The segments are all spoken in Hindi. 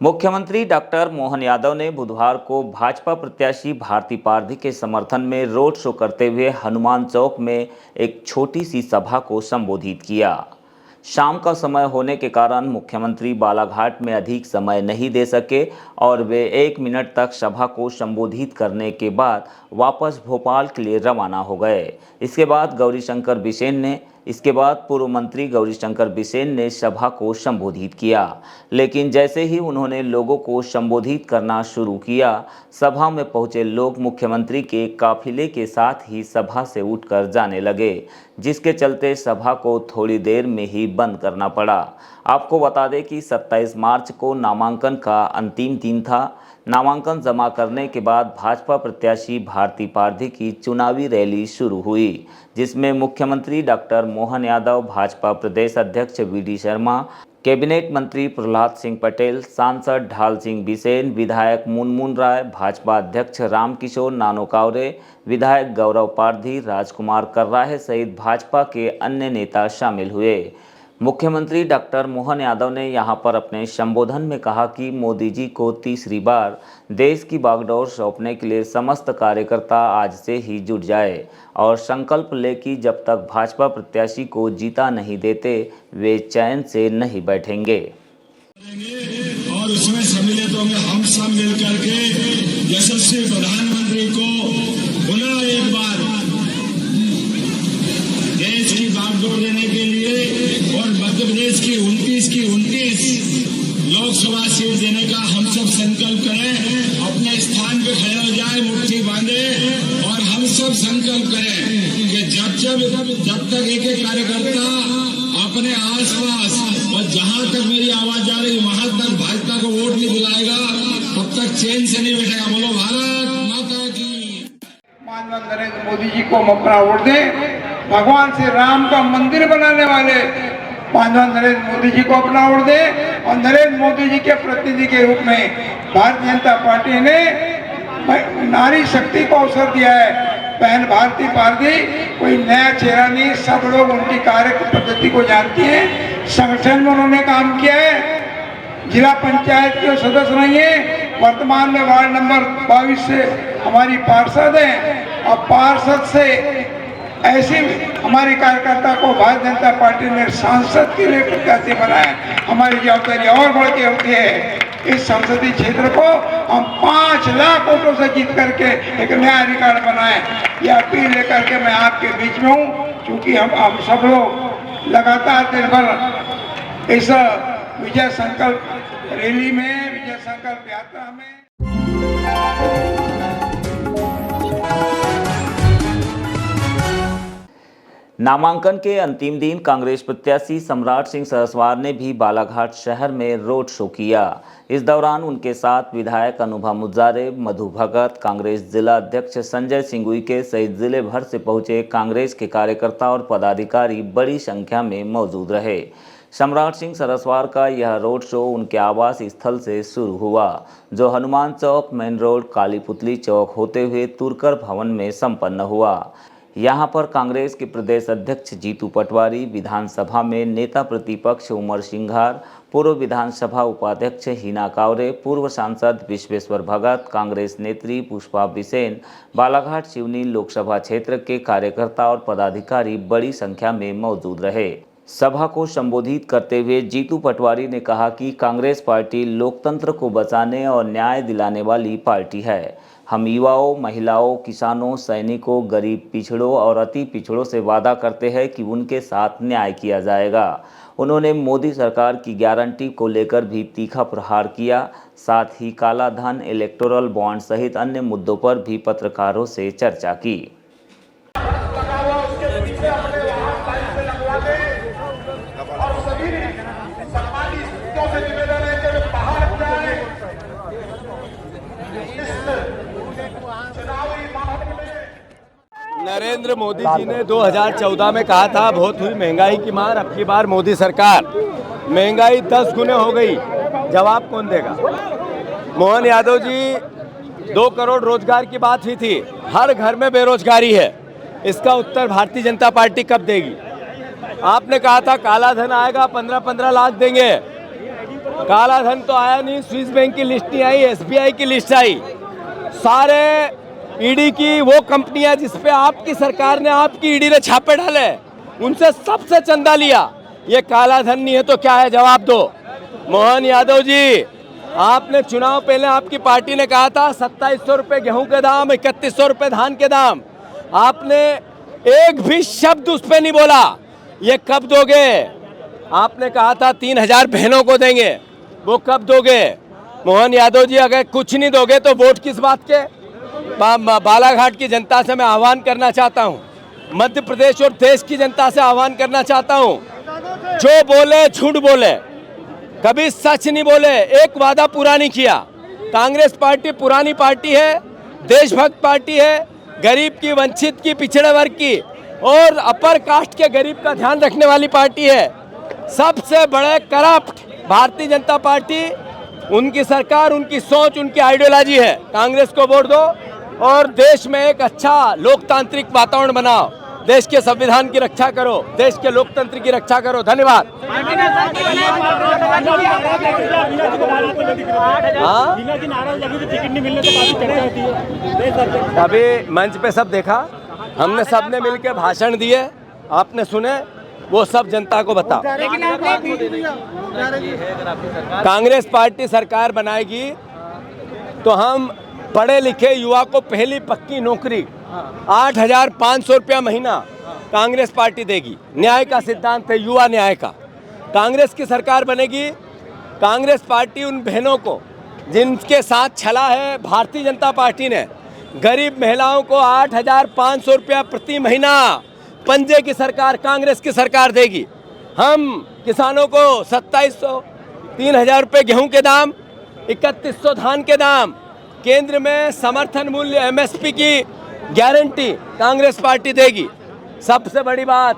मुख्यमंत्री डॉक्टर मोहन यादव ने बुधवार को भाजपा प्रत्याशी भारती पारधी के समर्थन में रोड शो करते हुए हनुमान चौक में एक छोटी सी सभा को संबोधित किया। शाम का समय होने के कारण मुख्यमंत्री बालाघाट में अधिक समय नहीं दे सके और वे 1 मिनट तक सभा को संबोधित करने के बाद वापस भोपाल के लिए रवाना हो गए। इसके बाद पूर्व मंत्री गौरीशंकर बिसेन ने सभा को संबोधित किया, लेकिन जैसे ही उन्होंने लोगों को संबोधित करना शुरू किया, सभा में पहुंचे लोग मुख्यमंत्री के काफिले के साथ ही सभा से उठकर जाने लगे, जिसके चलते सभा को थोड़ी देर में ही बंद करना पड़ा। आपको बता दें कि 27 मार्च को नामांकन का अंतिम दिन था। नामांकन जमा करने के बाद भाजपा प्रत्याशी भारती पारधी की चुनावी रैली शुरू हुई, जिसमें मुख्यमंत्री डॉक्टर मोहन यादव, भाजपा प्रदेश अध्यक्ष वी.डी. शर्मा, कैबिनेट मंत्री प्रहलाद सिंह पटेल, सांसद ढाल सिंह बिसेन, विधायक मुनमुन राय, भाजपा अध्यक्ष रामकिशोर नानोकावरे, विधायक गौरव पारधी, राजकुमार कर्राहे सहित भाजपा के अन्य नेता शामिल हुए। मुख्यमंत्री डॉक्टर मोहन यादव ने यहां पर अपने संबोधन में कहा कि मोदी जी को तीसरी बार देश की बागडोर सौंपने के लिए समस्त कार्यकर्ता आज से ही जुट जाए और संकल्प ले कि जब तक भाजपा प्रत्याशी को जीता नहीं देते वे चैन से नहीं बैठेंगे। और उसमें सम्मिलितों में हम सब मिलकर के यशस्वी प्रधानमंत्री को पुनः एक बार देश की बागडोर देने के लिए और मध्य प्रदेश की 29 लोकसभा सीट देने का हम सब संकल्प करें। अपने स्थान पे खड़े हो जाए, मुट्ठी बांधे और हम सब संकल्प करें कि जब तक एक एक कार्यकर्ता अपने आसपास और जहां तक मेरी आवाज जा रही वहां तक भाजपा को वोट नहीं दिलाएगा, तब तक चैन से नहीं बैठेगा। बोलो भारत माता की। माननीय नरेंद्र मोदी जी को हम अपना वोट दें। भगवान श्री राम का मंदिर बनाने वाले माननीय नरेंद्र मोदी जी को अपना वोट दें और नरेंद्र मोदी जी के प्रतिनिधि के रूप में भारतीय जनता पार्टी ने नारी शक्ति को अवसर दिया है। बहन भारती पारधी कोई नया चेहरा नहीं, सब लोग उनकी कार्य पद्धति को जानती हैं। संगठन में उन्होंने काम किया है, जिला पंचायत के सदस्य रही है, वर्तमान में वार्ड नंबर 22 से हमारी पार्षद है और पार्षद से ऐसी हमारी कार्यकर्ता को भारतीय जनता पार्टी ने सांसद के लिए प्रत्याशी बनाया। हमारी जवाबदारी और बढ़ के होती है। इस संसदीय क्षेत्र को हम 5 लाख वोटों से जीत करके एक नया रिकॉर्ड बनाए। यह अपील लेकर के मैं आपके बीच में हूँ, क्योंकि हम सब लोग लगातार दिन भर इस विजय संकल्प रैली में, विजय संकल्प यात्रा में नामांकन के अंतिम दिन कांग्रेस प्रत्याशी सम्राट सिंह सरस्वार ने भी बालाघाट शहर में रोड शो किया। इस दौरान उनके साथ विधायक अनुभा मुजारे, मधु भगत, कांग्रेस जिला अध्यक्ष संजय सिंह उइके सहित जिले भर से पहुंचे कांग्रेस के कार्यकर्ता और पदाधिकारी बड़ी संख्या में मौजूद रहे। सम्राट सिंह सरस्वार का यह रोड शो उनके आवास स्थल से शुरू हुआ, जो हनुमान चौक, मेन रोड, कालीपुतली चौक होते हुए तुरकर भवन में संपन्न हुआ। यहां पर कांग्रेस के प्रदेश अध्यक्ष जीतू पटवारी, विधानसभा में नेता प्रतिपक्ष उमर सिंघार, पूर्व विधानसभा उपाध्यक्ष हिना कावरे, पूर्व सांसद विश्वेश्वर भगत, कांग्रेस नेत्री पुष्पा बिसेन, बालाघाट सिवनी लोकसभा क्षेत्र के कार्यकर्ता और पदाधिकारी बड़ी संख्या में मौजूद रहे। सभा को संबोधित करते हुए जीतू पटवारी ने कहा कि कांग्रेस पार्टी लोकतंत्र को बचाने और न्याय दिलाने वाली पार्टी है। हम युवाओं, महिलाओं, किसानों, सैनिकों, गरीब, पिछड़ों और अति पिछड़ों से वादा करते हैं कि उनके साथ न्याय किया जाएगा। उन्होंने मोदी सरकार की गारंटी को लेकर भी तीखा प्रहार किया। साथ ही काला धन, इलेक्टोरल बॉन्ड सहित अन्य मुद्दों पर भी पत्रकारों से चर्चा की। नरेंद्र मोदी जी ने 2014 में कहा था बहुत हुई महंगाई की मार, अब की बार मोदी सरकार, महंगाई 10 गुने हो गई, जवाब कौन देगा? मोहन यादव जी 2 करोड़ रोजगार की बात हुई थी, हर घर में बेरोजगारी है, इसका उत्तर भारतीय जनता पार्टी कब देगी? आपने कहा था काला धन आएगा, 15-15 लाख देंगे, काला धन तो आया नहीं, स्विस बैंक की लिस्ट नहीं आई, SBI की लिस्ट आई। सारे ईडी की वो कंपनियां जिसपे आपकी सरकार ने, आपकी ईडी ने छापे डाले, उनसे सबसे चंदा लिया। ये काला धन नहीं है तो क्या है? जवाब दो। मोहन यादव जी, आपने चुनाव पहले आपकी पार्टी ने कहा था 2700 रुपये गेहूं के दाम, 3100 रुपये धान के दाम। आपने एक भी शब्द उस पर नहीं बोला। ये कब दोगे? आपने कहा था 3000 बहनों को देंगे, वो कब दोगे? मोहन यादव जी, अगर कुछ नहीं दोगे तो वोट किस बात के? बालाघाट की जनता से मैं आह्वान करना चाहता हूँ, मध्य प्रदेश और देश की जनता से आह्वान करना चाहता हूँ, जो बोले झूठ बोले, कभी सच नहीं बोले, एक वादा पूरा नहीं किया। कांग्रेस पार्टी पुरानी पार्टी है, देशभक्त पार्टी है, गरीब की, वंचित की, पिछड़े वर्ग की और अपर कास्ट के गरीब का ध्यान रखने वाली पार्टी है। सबसे बड़े करप्ट भारतीय जनता पार्टी, उनकी सरकार, उनकी सोच, उनकी आइडियोलॉजी है। कांग्रेस को वोट दो और देश में एक अच्छा लोकतांत्रिक वातावरण बनाओ, देश के संविधान की रक्षा करो, देश के लोकतंत्र की रक्षा करो। धन्यवाद। अभी मंच पे सब देखा, हमने सबने मिलकर भाषण दिए, आपने सुने, वो सब जनता को बताओ। कांग्रेस पार्टी सरकार बनाएगी तो हम पढ़े लिखे युवा को पहली पक्की नौकरी 8500 रुपया महीना कांग्रेस पार्टी देगी। न्याय का सिद्धांत है, युवा न्याय का। कांग्रेस की सरकार बनेगी, कांग्रेस पार्टी उन बहनों को जिनके साथ छला है भारतीय जनता पार्टी ने, गरीब महिलाओं को 8500 रुपया प्रति महीना पंजे की सरकार, कांग्रेस की सरकार देगी। हम किसानों को 2700, 3000 रुपये गेहूं के दाम, 3100 धान के दाम, केंद्र में समर्थन मूल्य MSP की गारंटी कांग्रेस पार्टी देगी। सबसे बड़ी बात,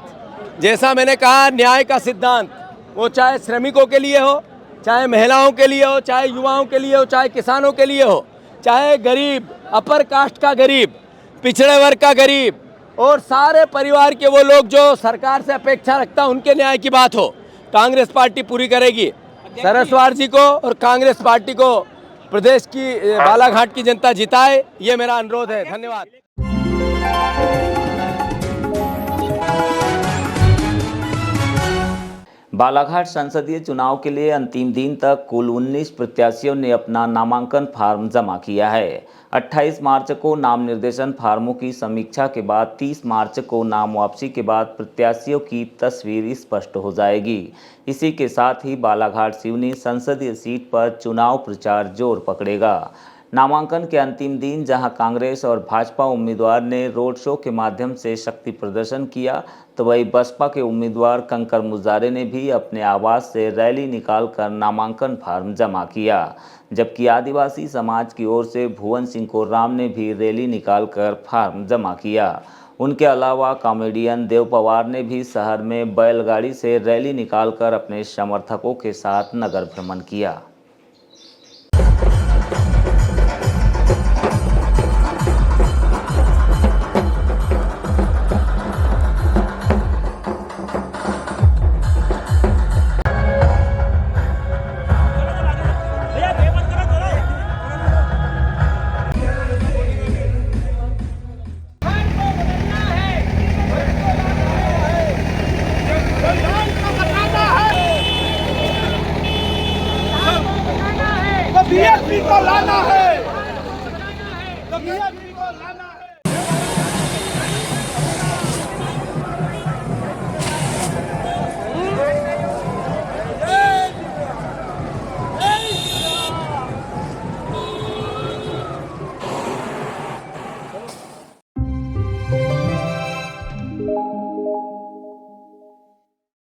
जैसा मैंने कहा, न्याय का सिद्धांत, वो चाहे श्रमिकों के लिए हो, चाहे महिलाओं के लिए हो, चाहे युवाओं के लिए हो, चाहे किसानों के लिए हो, चाहे गरीब, अपर कास्ट का गरीब, पिछड़े वर्ग का गरीब और सारे परिवार के वो लोग जो सरकार से अपेक्षा रखता है, उनके न्याय की बात हो, कांग्रेस पार्टी पूरी करेगी। सरस्वार जी को और कांग्रेस पार्टी को प्रदेश की, बालाघाट की जनता जिताए, ये मेरा अनुरोध है। धन्यवाद। बालाघाट संसदीय चुनाव के लिए अंतिम दिन तक कुल 19 प्रत्याशियों ने अपना नामांकन फार्म जमा किया है। 28 मार्च को नाम निर्देशन फार्मों की समीक्षा के बाद 30 मार्च को नाम वापसी के बाद प्रत्याशियों की तस्वीर स्पष्ट हो जाएगी। इसी के साथ ही बालाघाट सिवनी संसदीय सीट पर चुनाव प्रचार जोर पकड़ेगा। नामांकन के अंतिम दिन जहां कांग्रेस और भाजपा उम्मीदवार ने रोड शो के माध्यम से शक्ति प्रदर्शन किया, तो वहीं बसपा के उम्मीदवार कंकर मुजारे ने भी अपने आवास से रैली निकालकर नामांकन फार्म जमा किया। जबकि आदिवासी समाज की ओर से भुवन सिंह कोर्राम ने भी रैली निकालकर फार्म जमा किया। उनके अलावा कॉमेडियन देव पवार ने भी शहर में बैलगाड़ी से रैली निकालकर अपने समर्थकों के साथ नगर भ्रमण किया। बीएसपी को लाना है।